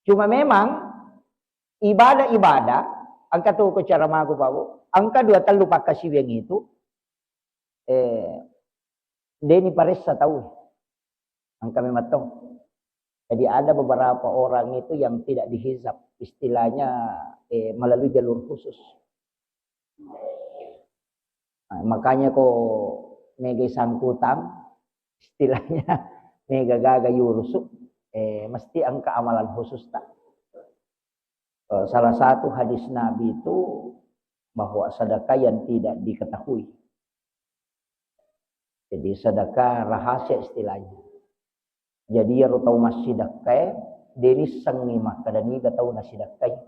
Cuma memang ibadah-ibadah, angka tu ko cara mago bawo, angka 2 pakai siweng itu, deni paressa tahu, angka mematong. Jadi ada beberapa orang itu yang tidak dihisap, istilahnya melalui jalur khusus. Nah, makanya kok mega sangkutan, istilahnya mega gaga yurusuk, mesti angka amalan khusus tak. Salah satu hadis Nabi itu bahwa sedekah yang tidak diketahui. Jadi sedekah rahasia istilahnya. Jadi ya tahu masih sedekah, deni sangi maka dani gak tahu nasi sedekah.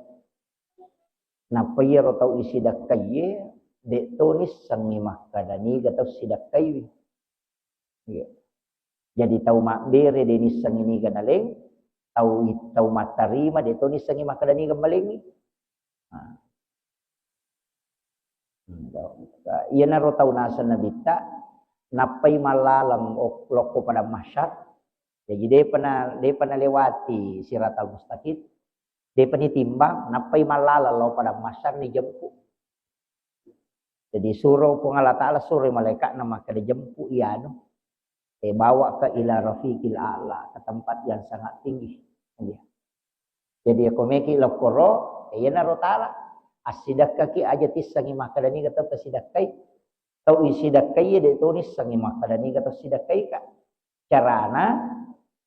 Napa ya tahu isi sedekah ye, dek tunis sangi maka dani gak tahu sedekah. Jadi tahu mak bere deni sangi ni ganaleng. Tahu matarima de to ni sangi makadani gambaling. Iya naro tahu nasa nabita napai malalang loko pada masyar. Jadi dia pernah lewati siratal mustaqim. Dia pernah timbang napai malalang lo pada masyar ni jemput. Jadi suruh Allah Ta'ala suruh malaikat nama kada jemput iano. Bawa ke ila rafiqil a'la, ke tempat yang sangat tinggi. Jadi aku meki lokoro, ya naro Ta'ala. Asidakka ki aja tisangi makadani kata pasidakai. Tau isidakai de tunis sangi makadani kata sidakai ka. Carana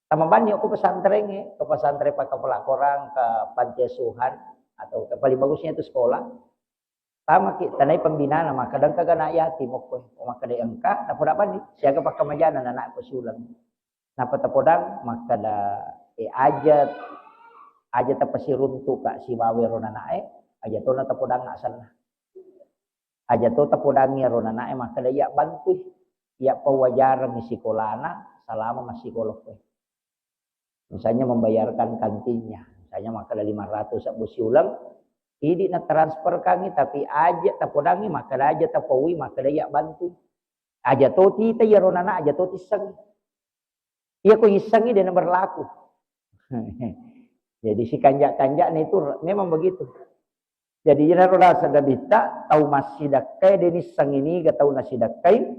tamabani aku pesantren ke pesantren pakai pelakoran ke panti asuhan atau ke paling bagusnya itu sekolah. Sama kita tanai pembinaan maka kadang kagak nak yatim ko maka da engka dapat apa ni siaga pakai majana anak ko sulang napa tapodang maka da aja tapasi runtu kak si bawe rona nae aja to na tapodang nak sana aja to tapodang ya rona nae maka da ya bantu ya pawajar mi sekolahna selama masih kolok misalnya membayarkan kantinnya misalnya maka da 500 sabu siulang ini na transfer kami tapi aja tapodangi maka aja tapawi maka daya bantu aja toti ta ya ronana aja toti sang iya ko isangi dan berlaku jadi si kanjak-kanjak itu memang begitu jadi jana roda sadabita tahu masih dakai deni sang ini gak tahu nasi dakai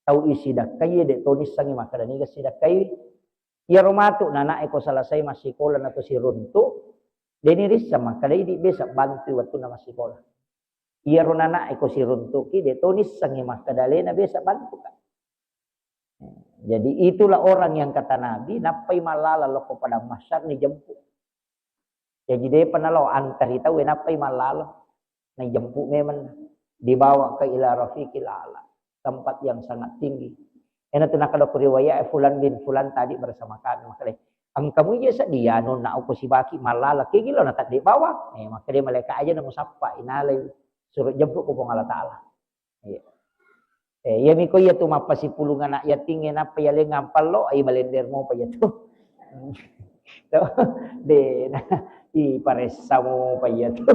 tahu isi dakai de toni sangi maka dani gak sidakai ya romatu nana eko selesai masih kolan atau si runtu deni risa maka di bisa bantu waktu nama sekolah. Iya ronana eko si runtuki de tonis sangi maka dalena bisa bantu kan. Jadi itulah orang yang kata Nabi napai malala loko pada masyar ni jemput. Jadi dia pernah lo antar kita we napai malala ni jemput memang dibawa ke ila rafiqil a'la tempat yang sangat tinggi. Enak tu nak ada riwayat fulan bin fulan tadi bersama kami maka ang kamu aja dia non na ako si baki malala kayak gila na di bawah maka dia malaikat aja nang usapa inalay suruh jemput ko pong Allah Ta'ala ya miko ya tu mapasi pulungan na ya tingin na payale ngampal lo ay balender mo pa ya tu de i paresa mo pa ya tu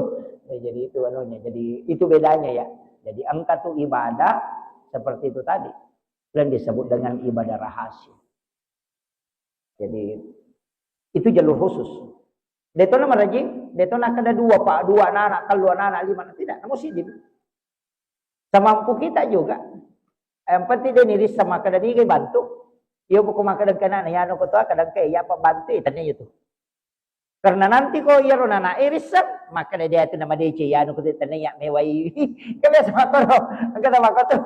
jadi itu anunya jadi itu bedanya ya jadi angka tu ibadah seperti itu tadi dan disebut dengan ibadah rahasia jadi itu jalur khusus. Detona maraji, detona kada dua anak, kalau anak 5 tidak, namun sidin. Semampu kita juga. Yang penting dia niris sama kada ni bantu. Iyo buku makadang kanan, ya no ko to kadang kay ya pa bantu tanya itu. Karena nanti ko iya ron na irisap, maka dia itu nama dia ya no ko tanya ya mewai. Kaya sama ko ang kata ko to.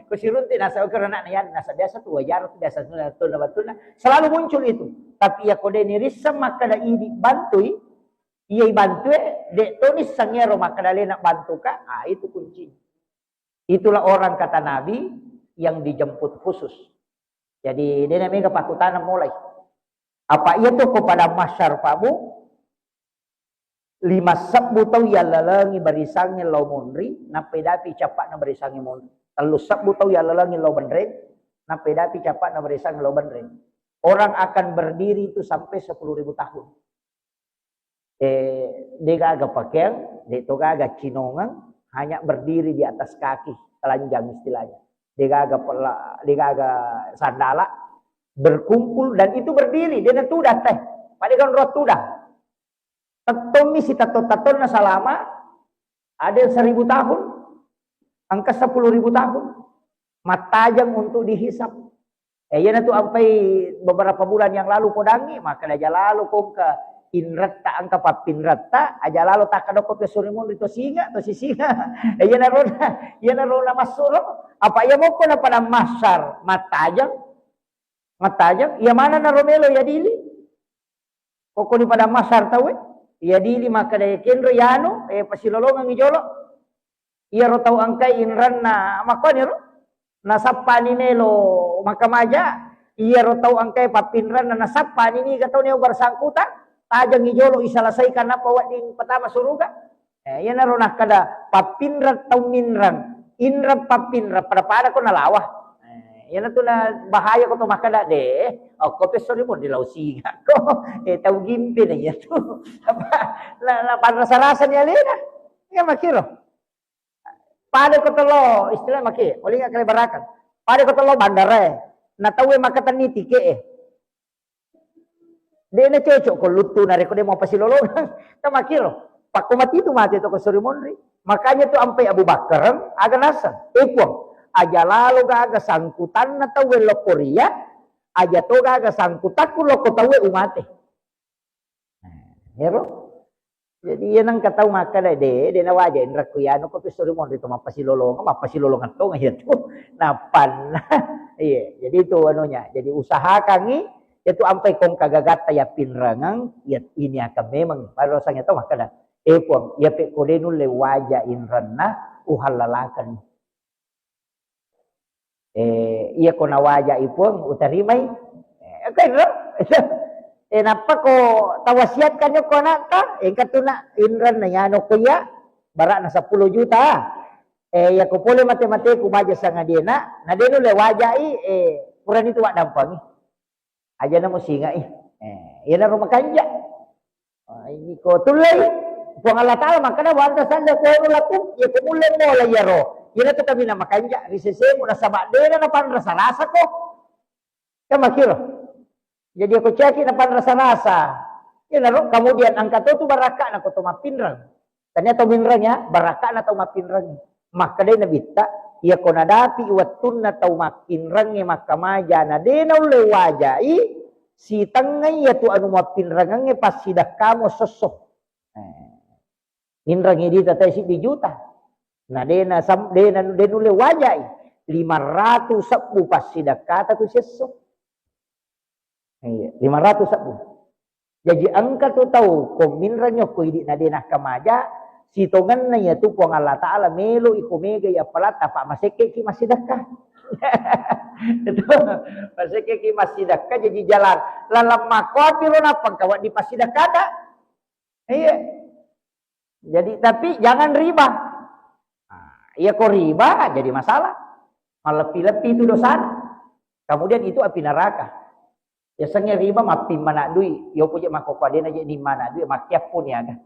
Ko sirunti nasa karena yan nasa biasa tu wajar tu biasa tu na batuna. Selalu muncul itu. Tapi ya ko dia nirisap maka da ini bantu. Iya bantu de tunis sangero maka dali nak bantu ka. Ah itu kunci. Itulah orang kata Nabi yang dijemput khusus. Jadi dia namanya kepakutan mulai. Apa ia tu kepada masyar pamu 5 sabbu tau ya lalangi barisangnya lau monri napedapi capak na barisangi monri. 3 sabbu tau ya lalangi lau bandre napedapi capak na barisangi lau bandre. Orang akan berdiri itu sampai 10.000 tahun. Dia agak pakaian, dia itu agak cinongan, hanya berdiri di atas kaki, telanjang istilahnya. Dia agak sandala, berkumpul dan itu berdiri, dia tudah teh. Padahal kan roh tudah. Tatomi si tato-tato na salama ada 1.000 tahun, angka 10.000 tahun, matajang untuk dihisap. Yan itu sampai beberapa bulan yang lalu podangi, maka aja lalu kong ke inratta angka papinratta, aja lalu tak kadoko ke surimun itu singa, to si singa. Yan narona masuro, apa ya mau na pada masar matajang, ya mana na Romelo ya dili. Koko ni pada masar tahu ya dili maka daya kenro yano, pasilolongan ngijolo. Iya ro tahu angka inran na makon ro. Nasapa ni Nelo makamaja iya ro tahu angkay papinran na nasapa ni gataw niya bersangkutan tajang ijolo isalasaykan na pawat ding pertama suruga yan na ro nakada papinran taw minran inran papinran pada ko nalawa yan na to na bahaya ko to makada de ko pesori mo dilaw siga ko taw gimpi na yan to na panrasa-rasa niya lena nga makiro. Pada ko tolo istilah maki, oli nga kali barakan. Pada ko tolo bandara, natawe makatan ni tike Dia na cocok ko lutu na reko dia mau pasilolongan. Ta makiro. Pak mati itu mati to ko surimonri. Makanya tu ampai Abu Bakar aga nasan. Epong aja lalu ga sangkutan na tawe lokoria, aja to ga sangkutan ku loko tawe umate. Hero. Jadi yan ang kataw maka de na waja indra kuyano ko pisuri mo dito mapasilolongan to ngayon to napan. Iya, jadi itu anunya. Jadi usaha kangi itu ampai kong kagagat ya pinrangang ya ini akan memang para sang itu maka da epon ya pe kodenu le waja inranna uhalalakan. Iya ko na waja ipon utarimay. Okay, no? Napa ko tawasiat kanyo ko na ka? Katuna inran na yano kuya bara na 10 juta. Ya ko pole mate-mate ko baja sa nga dina. Na dino le wajai puran itu wak dampang. Aja na mo singa yan na ro makanja. Ini ko tulay. Kung Allah Ta'ala makana wanda sanda ko laku ya kumulen mo la yaro. Yan na tabi na makanja. Risese mo na sama dina na pan rasa-rasa ko. Kamakiro. Jadi aku cekik dapat rasa-rasa. Ya naruh kemudian angka tu baraka na ko tumapinrang. Ternyata minrangnya baraka na tumapinrang. Maka dia nabita ya ko nadapi iwatun na tumapinrang ya makamaja na dina ule wajai si tangay ya tu anu mapinrang pas sidak kamo sosok. Minrang ini tatay si juta. Na dina ule wajai 500 sabu pas sidak kata tu sosok. 500 sabu. Jadi angka tu tahu kung minranyo ko hindi na din kamaja sitongan na ya tu kung Allah Ta'ala melo ikumega ya palat apa maseke ki masidaka. Itu maseke ki masidaka jadi jalan lalam makwapi ro na pagkawat di pasidaka da. Iya. Jadi tapi jangan riba. Iya ko riba jadi masalah. Malepi-lepi itu dosa. Kemudian itu api neraka. Ya sangnya riba mapi mana dui, yo punya makokwa dia aja di mana dui makiap pun ya kan.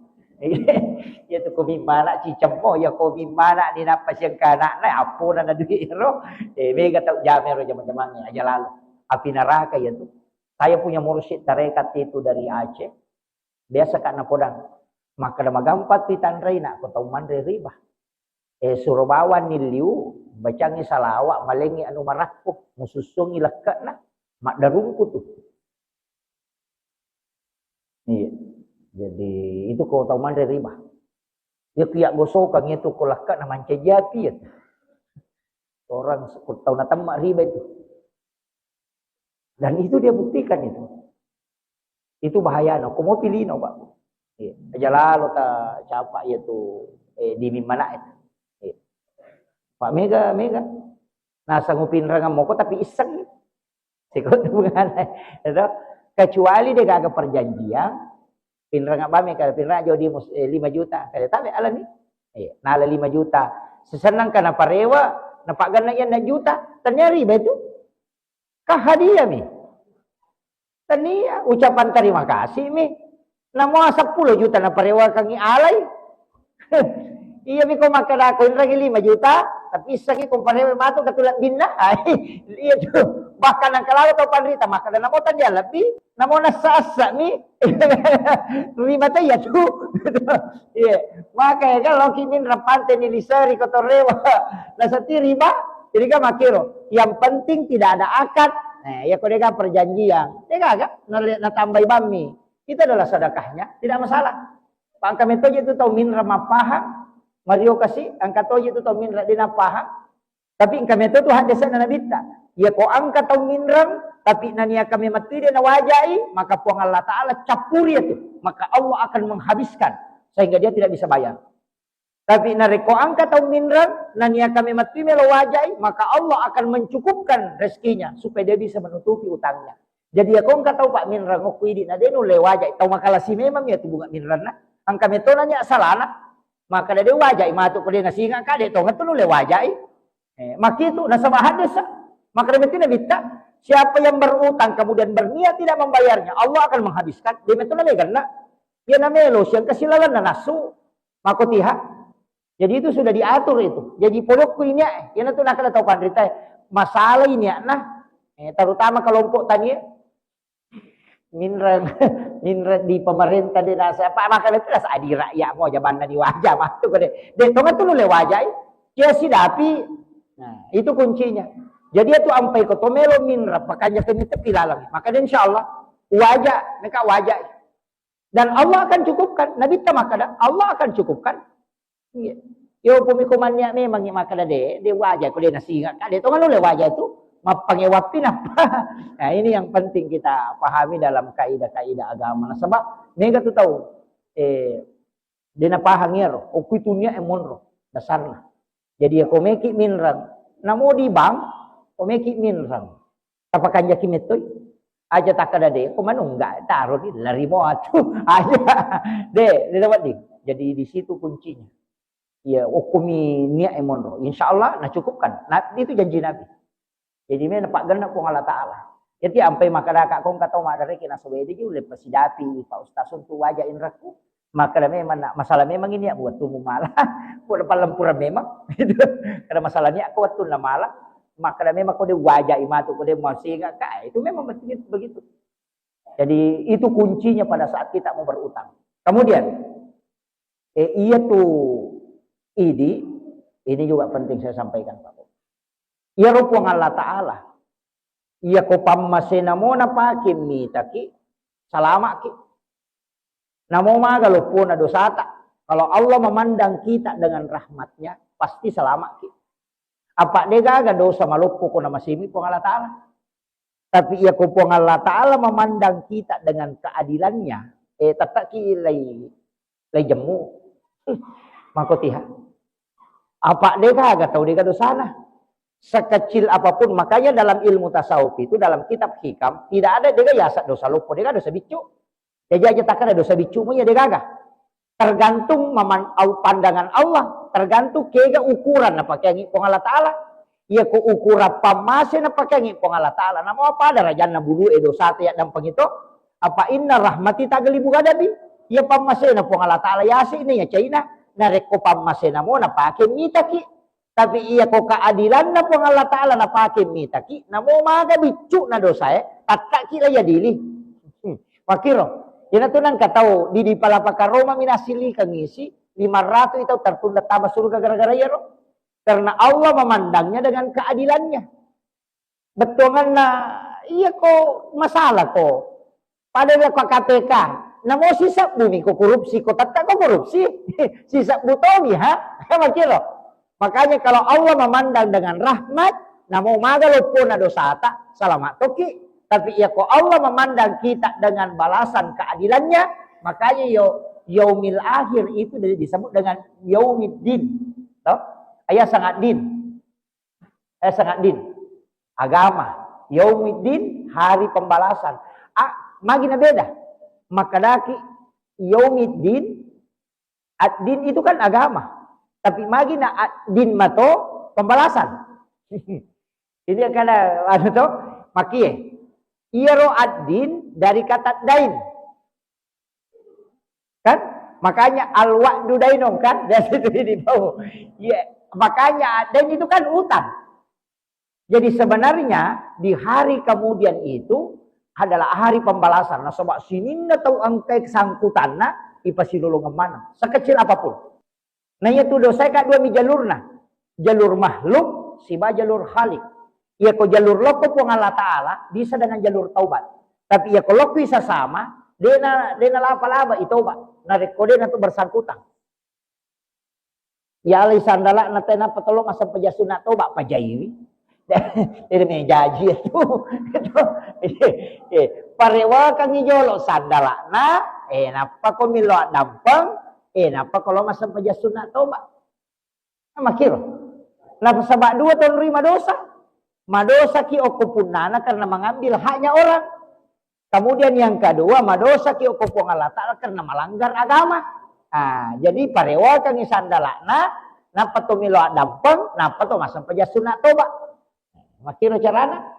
Ya tu komi mana cicemmo ya komi mana ni napas yang kana na apun na dui ro. Mega tau jamero jaman-jamannya aja lalu. Api neraka ya tu. Saya punya mursyid tarekat itu dari Aceh. Biasa kana podang. Maka dah magampat pitandrai nak ko tau mandre riba. Surubawan niliu bacangi salawat malengi anu marakku mususungi lekat na. Mak darungku tuh. Iya. Jadi itu kau tahu mana riba. Ya kiak gosokan itu kau lakat nama cejati ya. Orang kau tahu nata mak riba itu. Dan itu dia buktikan itu. Itu bahaya no. Kau mau pilih no pak. Iya. Aja lalu ta capa ya tuh di mana itu. Iya. Pak Mega. Nah sanggupin rangam moko tapi iseng. Kecuali dia gak ada perjanjian pinrang abame kalau pinrang jadi 5 juta kalau tabe ala ni nala 5 juta sesenang kana parewa napak gana yan na juta ternyari betu kah hadiah mi tania ucapan terima kasih mi namo 10 juta na parewa kangi alay iya mi ko makada ko pinrang 5 juta tapi isang ko parewa mato katulat binna iya tu bahkan ang kalala tau panrita, maka na namo tanya lebih, namo nasasa ni, lima ya tu, maka ya kalau kimin rapante ni lisari kotorewa, nasati riba, jadi kan makiro, yang penting tidak ada akad, ya kodega perjanjian, dega na tambay bami, itu adalah sedekahnya, tidak masalah. Pak kami itu tahu minra mapaha, Mario kasih, angkat toje itu tahu minra dinapaha, tapi kami itu hanya sana nabita. Ya ko angkat tahu minram, tapi nania kami mati dia nawajai, maka puang Allah Ta'ala capuri itu. Maka Allah akan menghabiskan, sehingga dia tidak bisa bayar. Tapi nareko angkat tahu minram, nania kami mati melawajai, maka Allah akan mencukupkan rezekinya, supaya dia bisa menutupi utangnya. Jadi ya ko angkat tahu Pak minram, ngukui di nadenu lewajai, tahu makalah si memang ya tu bunga minram na. Ang kami itu nanya salana, maka dia wajai, matuk ko dia nasinga ka, dia tahu ngatulu lewajai. Maka itu nasa bahadesa. Maka demikian kita, siapa yang berutang kemudian berniat tidak membayarnya, Allah akan menghabiskan. Dia itu namanya karena dia namanya lotion kesilalan dan nasu, makotiha. Jadi itu sudah diatur itu. Jadi podokku ini, ya nanti nak ada tahu pandrita masalah ini, nah, terutama kelompok tani, minra di pemerintah di rasa apa maka itu rasa adi rakyat mau jaban di wajah mah tu kade. Dia tahu tu lu lewajai, dia si dapi. Nah, itu kuncinya. Jadi itu ampai ko tomelo minra pakanya kami tepilalang. Maka insyaallah wajah mereka wajah. Dan Allah akan cukupkan. Nabi ta maka Allah akan cukupkan. Iya. Yo pemikumannya memang maka dia wajah ko dia nasinga ka. Dia tahu lu wajah itu mapangewapin apa. Nah, ini yang penting kita pahami dalam kaidah-kaidah agama. Nah, sebab mereka tu tahu dina pahangir o kuitunya emonro dasarna. Jadi ako meki minran. Namo di bank, o meki minran. Tapakan jaki metoy. Aja tak ada deh. Kumanong enggak taruh di lari mo atu. Aja. Deh, dapat di. Jadi di situ kuncinya. Ya, okumi niya emonro. Insyaallah na cukupkan. Nah, itu janji Nabi. Jadi may napak ganda kung Allah Ta'ala. Jadi ampai makadaka kung kataw madari kinasawedi di ulit pasidapi pa ustason tu wajah inraku. Maka memang masalah memang ini ya buat tumu malah. Buat palampura memang. Karena masalahnya aku waktu na malah. Maka memang kau dia wajah imatu kau dia masih enggak. Itu memang begitu. Jadi itu kuncinya pada saat kita mau berutang. Kemudian iya tuh ini juga penting saya sampaikan Pak. Iya rupuang Allah Ta'ala. Iya ko pammasena mo na pakim mitaki. Salama ki. Namo magalo po na dosata. Kalau Allah memandang kita dengan rahmatnya, pasti selamat kita. Apa dega dosa malupo ko na masimi po Allah Ta'ala. Tapi iya ko po Allah Ta'ala memandang kita dengan keadilannya. Tatak ki lay jemu. Makotiha. Apa dega tahu dega dosana. Sekecil apapun, makanya dalam ilmu tasawuf itu, dalam kitab hikam, tidak ada dega yasa dosa lupa, dega dosa bicu. Jadi aja tak ada dosa bicu ya dega. Tergantung pandangan Allah, tergantung kega ukuran apa kaya ngipong Allah Ta'ala. Ia ko ukura pamase na pakai ngipong Allah Ta'ala. Namo apa ada rajan na bulu dosa ya dan pengito. Apa inna rahmati taglibu gadabi. Ia pamase na pong Allah Ta'ala yasi ini ya China. Nareko pamase na mo na pakai mitaki. Tapi iya ko keadilan na pong Allah Ta'ala na pakai mitaki. Namo maga bicu na dosa tatka kila ya dili. Makiro. Yan ito nang kataw, di palapaka Roma minasili kang isi, 500 ito tertunda tama surga gara-gara yaro. Karena Allah memandangnya dengan keadilannya. Betongan na, iya ko, masalah ko. Pada ko KPK, na mo sisa bumi ko korupsi ko, tatka ko korupsi. Sisa butomi ha? Makiro. Makanya kalau Allah memandang dengan rahmat, na mo magalo po na dosata, salamat toki. Tapi ya kok Allah memandang kita dengan balasan keadilannya, makanya yaumil akhir itu disebut dengan yaumiddin. Toh? Ayat sangat din. Sangat din. Agama. Yaumiddin, hari pembalasan. Magina beda. Makadaki yaumiddin, ad-din itu kan agama. Tapi magina ad-din mato pembalasan. Ini karena anu to makie. Iro ad-din dari kata dain. Kan? Makanya al-wa'du dainong kan? Dari situ di bawah. Ya, makanya dain itu kan utang. Jadi sebenarnya di hari kemudian itu adalah hari pembalasan. Nah, sebab sini tahu angkai kesangkutan na ipasilulungan mana, sekecil apapun. Nah, itu dosa kak dua mi jalurna. Jalur makhluk, siba jalur khalik. Ya ko jalur loko po Allah Ta'ala bisa dengan jalur taubat. Tapi ya kalau bisa sama, dena lapa-lapa itaubat. Nah, rekode na itu bersangkutan. Ya alai sandala na tena patolong asa pajasuna taubat pajaiwi. Ini menjaji itu. Parewa kang ijolo sandala na, napa ko milo dampang, napa kalau masa pajasuna taubat. Nah, makiro. Nah, sabak dua tahun rima dosa. Madosa ki okupunana karena mengambil haknya orang. Kemudian yang kedua, madosa ki okupun Allah Ta'ala karena melanggar agama. Nah, jadi parewa kang sandalana, napa to milo dampang, napa to masa pajasuna toba. Makiro carana.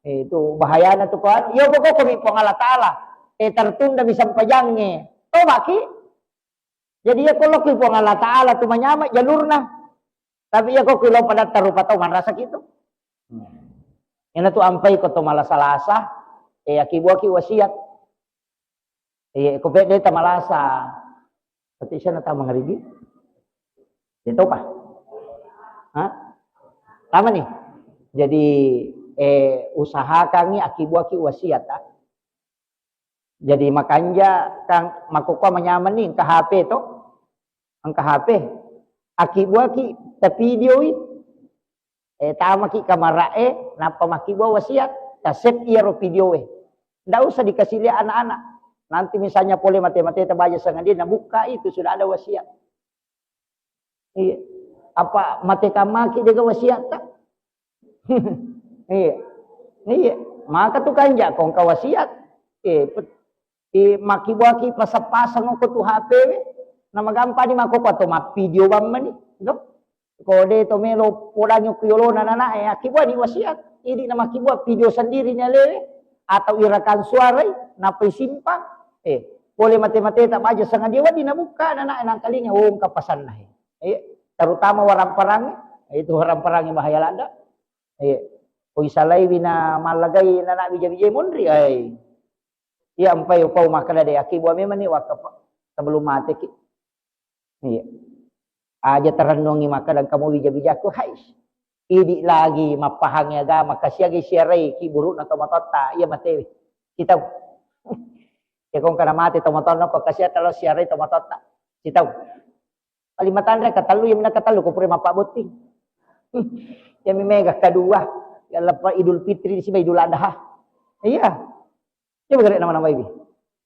Itu bahayana tuh kan. Yo pokok kami pong Allah Ta'ala. Tertunda bisa pajangnya. Toba ki. Jadi ya kalau ki pong Allah Ta'ala tu menyamak jalurna. Tapi ya kok kilo pada tarupa tau man rasa gitu. Ina tu ampai ko to malasa-lasa, akibuaki wasiat. Ko pede ta malasa. Pati siya na ta mangaribi. Dito pa. Ha? Tama nih. Jadi usahakan ni akibuaki wasiat ta. Jadi makanya kang makukuha manyaman ni ang HP to. Ang HP. Akibuaki ta video tama ki kamarae napa makibawa wasiat kaset iro video ndak usah dikasih lihat anak-anak nanti misalnya boleh mati-mati terbaca sangat dia buka itu sudah ada wasiat. Iya apa mati kamaki dia wasiat tak. Iya maka tu kanja kong ka wasiat makibuaki pasapasang ko tu HP nama gampa di mako ko to video bamman no. Kode to melo podanyo kuyolo na akibuat ni wasiat. Ini nama kibuat video sendiri nyale atau irakan suara napai simpang. Boleh mati-mati tak baca sangat dia wadi nabuka nana nang kalinya wong kapasan nah. Terutama warang perang itu warang perang yang bahaya landa. Koi salai bina malagay nana bija-bija mundri ai. Ya ampai upau makana de akibuat memang ni wakaf sebelum mati ki. Iya. Aja terenungi maka dan kamu bija-bijaku hais. Idi lagi mapahangnya agama kasiagi siarai ki buruk na tomatota iya mate. Kita ya kung kana mati tomatona ko kasi atalo siarai tomatota. Kita Kalimatan rek katalu yang nakatalu ko pure mapabuting. Ya mega kedua ya lepas Idul Fitri di sini Idul Adha. Iya. Coba gere nama-nama ini.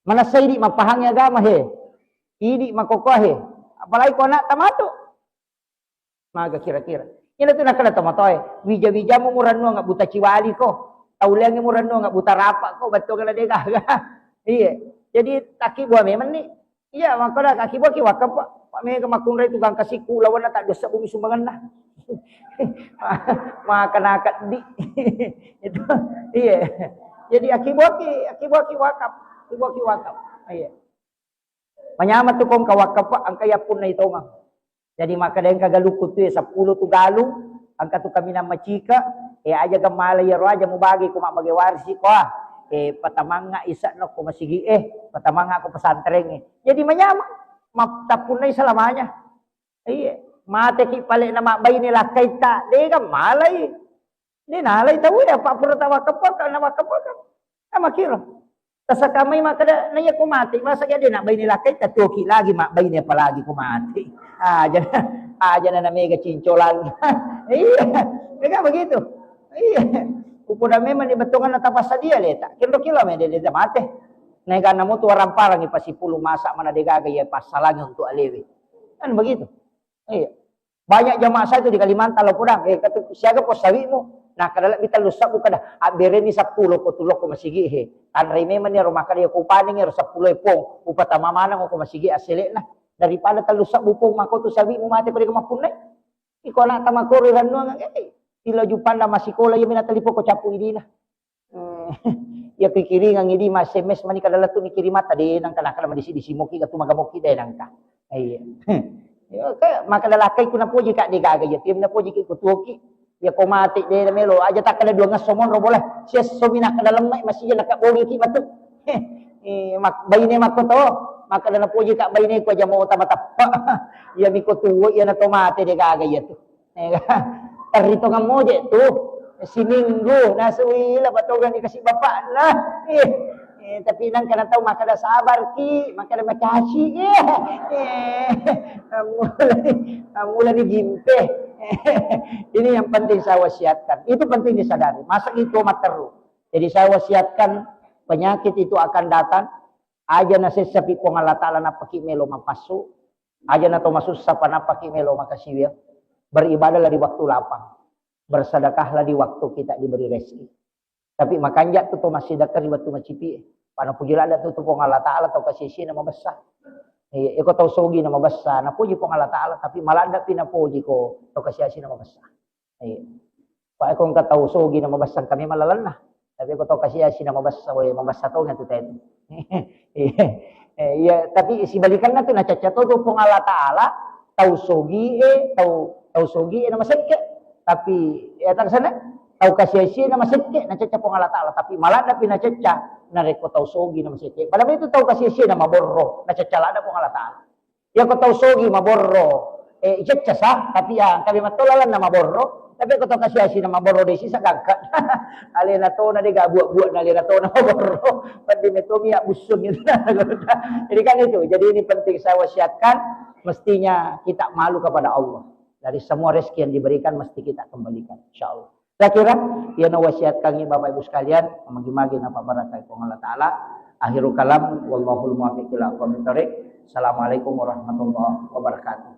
Mana saidi mapahangnya agama he. Idi makokoh he. Apalagi kau nak tamato. Maka kira-kira. Ini tu nak kena tamatoy. Bija-bija mo murano nga buta ciwali ko. Tauliang mo murano nga buta rapak ko. Bato ka na dega. Iya. Jadi taki buah memang ni. Iya, maka kaki buah kiwakap pak. Pak mega makunray tukang kasiku lawan na tak dosa bumi sumbangan na. Maka nakat di. Itu. Iya. Jadi akibuah kiwakap. Akibuah kiwakap. Iya. Manyamat tu kong kawakap pak ang kaya pun na ito nga. Jadi maka dengan kagalukut tu 10 tu galung angka tu kami nama cika aja gamalay ro aja mo bagi ko magwarsi ko patamanga isa no ko masigi patamanga ko pesantren jadi menyama maptapunay selamanya iya mate ki pale na mabay nila kaita de gamalay ni nalay tawo ya pa pura tawa kapag na makapag makiro sa kamay makada naya kumati masa dia nak bay nila kaita toki lagi mabay niya palagi kumati aja na mega cincolan. Iya, mega begitu. Iya. Upuda memang dibetungan na tapas sa dia leta. Kilo-kilo me dia mate. Nega namo tu orang parang ipasipulu masak mana degaga ya pasalangnya untuk alewi. Kan begitu. Iya. Banyak jamaah saya itu di Kalimantan lo pudang kata siaga pos sawi mo. Nah kadala kita lusak buka dah bereni 10 ko tulok ko masigi he. Tanray memang ni rumah kadiya ko paning 10 pong upata mamana ko masigi asile na. Daripada talusak bupong mako tu sabi mo mati pada kemapunay. Iko na tamakor ranno nga tila jupan na masikola yung minatalipo ko chapu idi na. Ya pikiri nga idi SMS man kadala tu mikirimata de nang kanakala madisi simoki katu magamoki de nang ka. Ay. Yo ka makalalakay ko na po jika di gagaya. Tim na po jika ko tuoki. Ya ko mati de melo aja tak kada dua ngasomon ro boleh. Sia somina kada lemai masih nak bogi ki batu. Mak bayine makoto maka dana puji kak bayine ko aja mau tamatap. Ya miko tuwo ya na tomate de kaga ya tu. Tarito ngamoje tu. Siminggu nasuila batogan dikasih bapak lah. Tapi nang kana tahu maka dah sabar ki, maka dah makasih mulai digimpe. Ini yang penting saya wasiatkan. Itu penting disadari. Masa itu amat terus. Jadi saya wasiatkan penyakit itu akan datang. Aja nasi sapi ko Allah Ta'ala napaki melo mapasu. Aja na to masusah pa napaki melo makasiwil. Beribadahlah di waktu lapang. Bersedekahlah di waktu kita diberi rezeki. Tapi makanya tu masih dekat di waktu macipi. Pada puji Allah tu pong Allah Ta'ala tau kasih nama besar. Iko tau sogi nama besar. Na puji pong Allah Ta'ala tapi malah ada pina puji ko tau kasih nama besar. Pak iko ngka tau sogi nama besar kami malalan lah. Tapi iko tau kasih nama besar. Membesar tau ngatu tadi. Ya tapi si balikan na tu na cacat tu pong Allah Ta'ala tau sogi tau sogi nama sedikit. Tapi ya tak sana tau kasih nama sedikit na cacat pong Allah Ta'ala tapi malah ada pina cacat. Nareko tau sogi nama seke. Padahal itu tau kasih nama borro. Na cacala ada pong Allah Ta'ala. Ya ko tau sogi maborro. Icetsa sa. Tapi ya kami matulalan nama borro. Tapi ko tau kasih nama borro desi sa gagkat. Alina to na diga buat-buat na alina to na borro. Pandi metomi ya busung gitu. Jadi kan itu. Jadi ini penting saya wasiatkan. Mestinya kita malu kepada Allah. Dari semua rezeki yang diberikan mesti kita kembalikan. InsyaAllah. Saya kira ia wasiat kami Bapak Ibu sekalian magi-magi napa barakai Allah Ta'ala. Akhirul kalam wallahul muwaffiq ila aqwamit thoriq. Assalamualaikum warahmatullahi wabarakatuh.